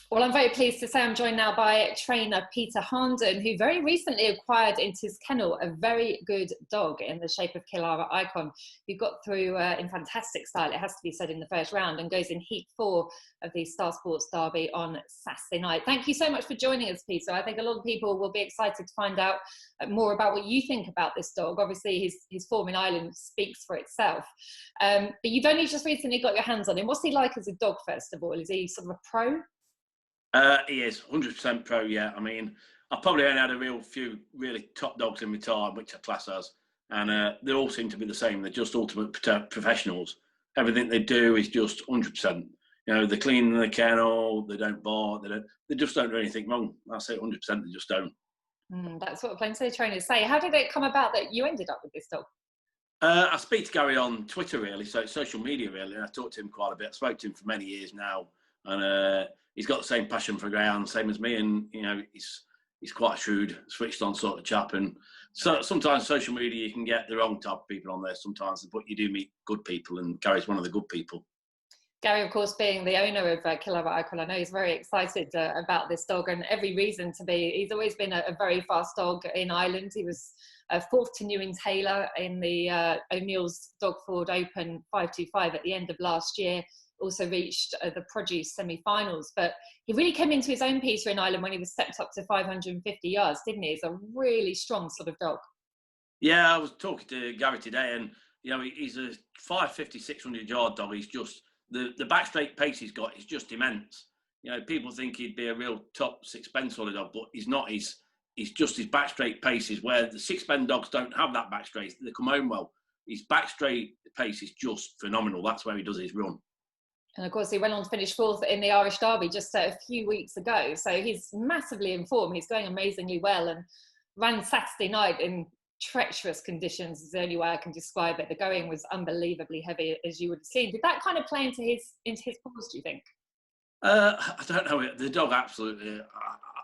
Well, I'm very pleased to say I'm joined now by trainer Peter Harnden, who very recently acquired into his kennel a very good dog in the shape of Kilara Icon, who got through in fantastic style, it has to be said, in the first round and goes in heat 4 of the Star Sports Derby on Saturday night. Thank you so much for joining us, Peter. I think a lot of people will be excited to find out more about what you think about this dog. Obviously, his form in Ireland speaks for itself. But you've only just recently got your hands on him. What's he like as a dog, first of all? Is he sort of a pro? He is 100% pro, yeah. I mean, I've probably only had a real few really top dogs in my time, which I class as, and they all seem to be the same. They're just ultimate professionals. Everything they do is just 100%. You know, they clean the kennel, they don't bark, they just don't do anything wrong. That's it, 100%. They just don't. That's what plenty of trainers say. How did it come about that you ended up with this dog? I speak to Gary on Twitter, really, so it's social media, really. And I talk to him quite a bit. I spoke to him for many years now, and he's got the same passion for Greyhound, same as me, and you know he's quite a shrewd, switched on sort of chap. And so sometimes social media you can get the wrong type of people on there sometimes, but you do meet good people, and Gary's one of the good people. Gary, of course, being the owner of Kilara Icon, I know he's very excited about this dog, and every reason to be. He's always been a very fast dog in Ireland. He was fourth to New Taylor in the O'Neill's Dog Ford Open 525 at the end of last year. Also reached the produce semi-finals, but he really came into his own, Peter, in Ireland when he was stepped up to 550 yards, didn't he? He's a really strong sort of dog. Yeah, I was talking to Gary today, and you know he's a 550, 600 yard dog. He's just the back straight pace he's got is just immense. You know, people think he'd be a real top six bend sort of dog, but he's not. He's just his back straight pace is where the six bend dogs don't have that back straight. They come home well. His back straight pace is just phenomenal. That's where he does his run. And of course, he went on to finish fourth in the Irish Derby just a few weeks ago. So he's massively in form. He's going amazingly well and ran Saturday night in treacherous conditions is the only way I can describe it. The going was unbelievably heavy, as you would have seen. Did that kind of play into his paws, do you think? I don't know. The dog absolutely.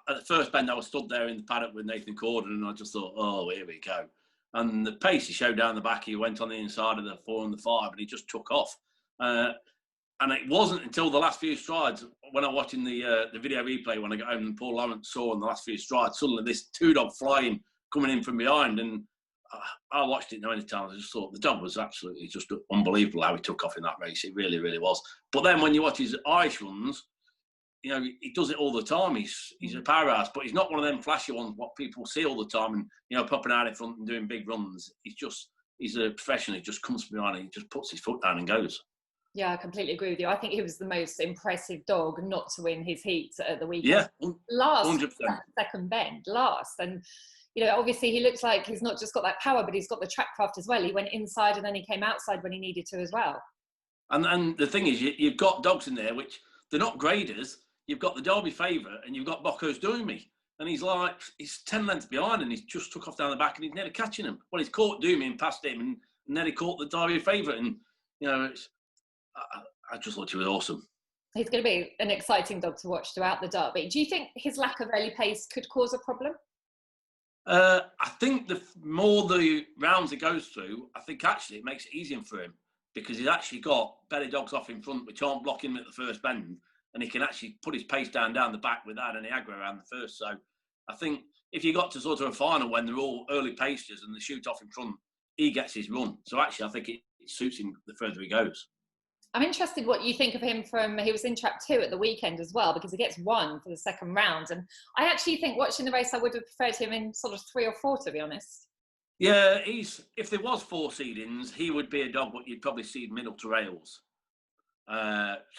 At the first bend, I was stood there in the paddock with Nathan Corden, and I just thought, oh, here we go. And the pace he showed down the back, he went on the inside of the 4 and the 5, and he just took off. And it wasn't until the last few strides, when I was watching the video replay, when I got home and Paul Lawrence saw in the last few strides, suddenly this two dog flying, coming in from behind. And I watched it many times. I just thought the dog was absolutely just unbelievable how he took off in that race. It really, really was. But then when you watch his Irish runs, you know, he does it all the time. He's a powerhouse, but he's not one of them flashy ones, what people see all the time and, you know, popping out in front and doing big runs. He's a professional. He just comes from behind and he just puts his foot down and goes. Yeah, I completely agree with you. I think he was the most impressive dog not to win his heat at the weekend. Yeah, 100%. Last, second bend, last. And, you know, obviously he looks like he's not just got that power, but he's got the track craft as well. He went inside and then he came outside when he needed to as well. And the thing is, you've got dogs in there, which they're not graders. You've got the Derby favourite and you've got Bocco's Doomy. And he's 10 lengths behind and he's just took off down the back and he's nearly catching him. Well, he's caught Doomy and passed him and nearly caught the Derby favourite. And, you know, I just thought he was awesome. He's going to be an exciting dog to watch throughout the Derby. Do you think his lack of early pace could cause a problem? I think the more the rounds it goes through, I think actually it makes it easier for him because he's actually got better dogs off in front which aren't blocking him at the first bend, and he can actually put his pace down the back without any aggro around the first. So I think if you got to sort of a final when they're all early pacers and they shoot off in front, he gets his run. So actually I think it suits him the further he goes. I'm interested what you think of him he was in trap 2 at the weekend as well, because he gets 1 for the second round. And I actually think watching the race, I would have preferred him in sort of 3 or 4, to be honest. Yeah, if there was 4 seedings, he would be a dog what you'd probably see middle to rails.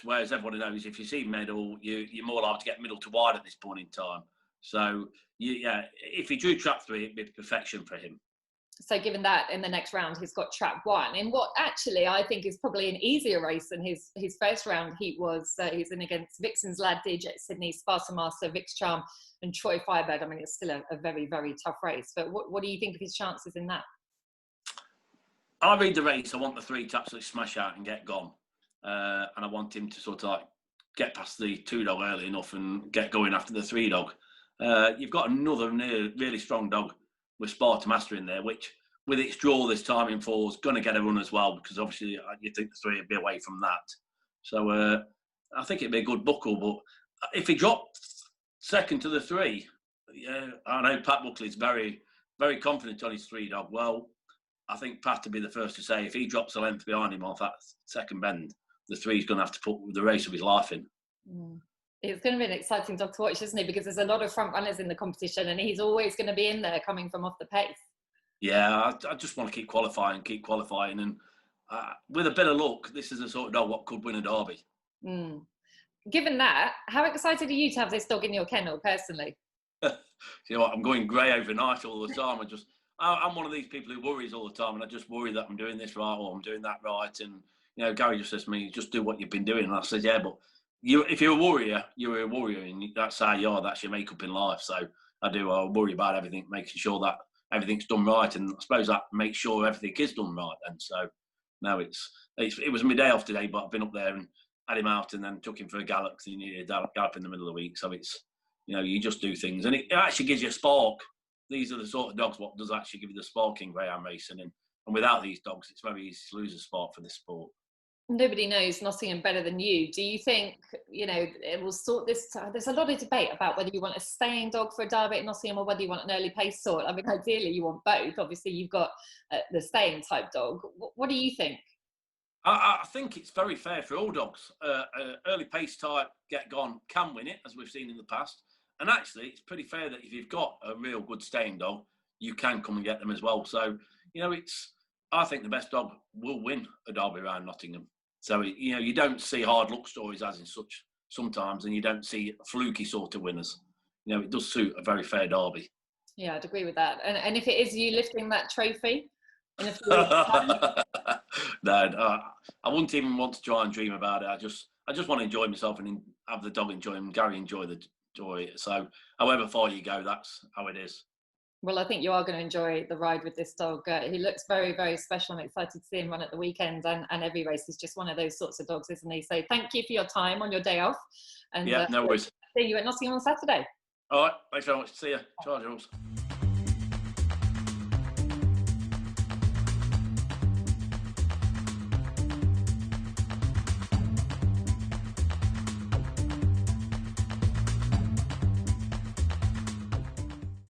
Whereas everybody knows if you see middle, you're more likely to get middle to wide at this point in time. So, if he drew trap 3, it'd be perfection for him. So given that in the next round he's got trap 1 in what actually I think is probably an easier race than his first round heat was. He's in against Vixen's Lad, DJ at Sydney, Sparta Master, Vix Charm and Troy Firebird. I mean, it's still a very, very tough race. But what do you think of his chances in that? I read the race. I want the 3 to absolutely smash out and get gone. And I want him to sort of like get past the 2 dog early enough and get going after the 3 dog. You've got another really strong dog with Sparta Master in there, which with its draw this time in 4 is going to get a run as well, because obviously you think the 3 would be away from that. So I think it'd be a good buckle, but If he dropped second to the 3, yeah, I know Pat Buckley's very, very confident on his 3 dog. Well, I think Pat to be the first to say if he drops a length behind him off that second bend, the 3's going to have to put the race of his life in. Mm. It's going to be an exciting dog to watch, isn't it? Because there's a lot of front runners in the competition, and he's always going to be in there coming from off the pace. Yeah, I just want to keep qualifying, and with a bit of luck, this is the sort of dog what could win a derby. Mm. Given that, how excited are you to have this dog in your kennel, personally? You know what? I'm going grey overnight all the time. I'm one of these people who worries all the time, and I just worry that I'm doing this right or I'm doing that right. And you know, Gary just says to me, "Just do what you've been doing." And I said, "Yeah, but if you're a warrior, you're a warrior, and that's how you are. That's your makeup in life." So I worry about everything, making sure that everything's done right, and I suppose that makes sure everything is done right. And so no, it was my day off today, but I've been up there and had him out, and then took him for a gallop because he needed a gallop in the middle of the week. So it's, you know, you just do things, and it actually gives you a spark. These are the sort of dogs what does actually give you the spark in greyhound racing, and without these dogs, it's very easy to lose a spark for this sport. Nobody knows Nottingham better than you. Do you think, you know, it will sort this? There's a lot of debate about whether you want a staying dog for a derby at Nottingham or whether you want an early pace sort. I mean, ideally you want both. Obviously, you've got the staying type dog. What do you think? I think it's very fair for all dogs. Early pace type get gone can win it, as we've seen in the past. And actually, it's pretty fair that if you've got a real good staying dog, you can come and get them as well. So, you know, I think the best dog will win a derby around Nottingham. So, you know, you don't see hard luck stories as in such sometimes, and you don't see fluky sort of winners. You know, it does suit a very fair derby. Yeah, I'd agree with that. And if it is you lifting that trophy in a few weeks' time? No, I wouldn't even want to try and dream about it. I just want to enjoy myself and have the dog enjoy and Gary enjoy the joy. So however far you go, that's how it is. Well, I think you are going to enjoy the ride with this dog. He looks very, very special. I'm excited to see him run at the weekend, and every race is just one of those sorts of dogs, isn't he? So thank you for your time on your day off. And yeah, no worries. See you at Nottingham on Saturday. All right, thanks very much. See you. Ciao, Jules.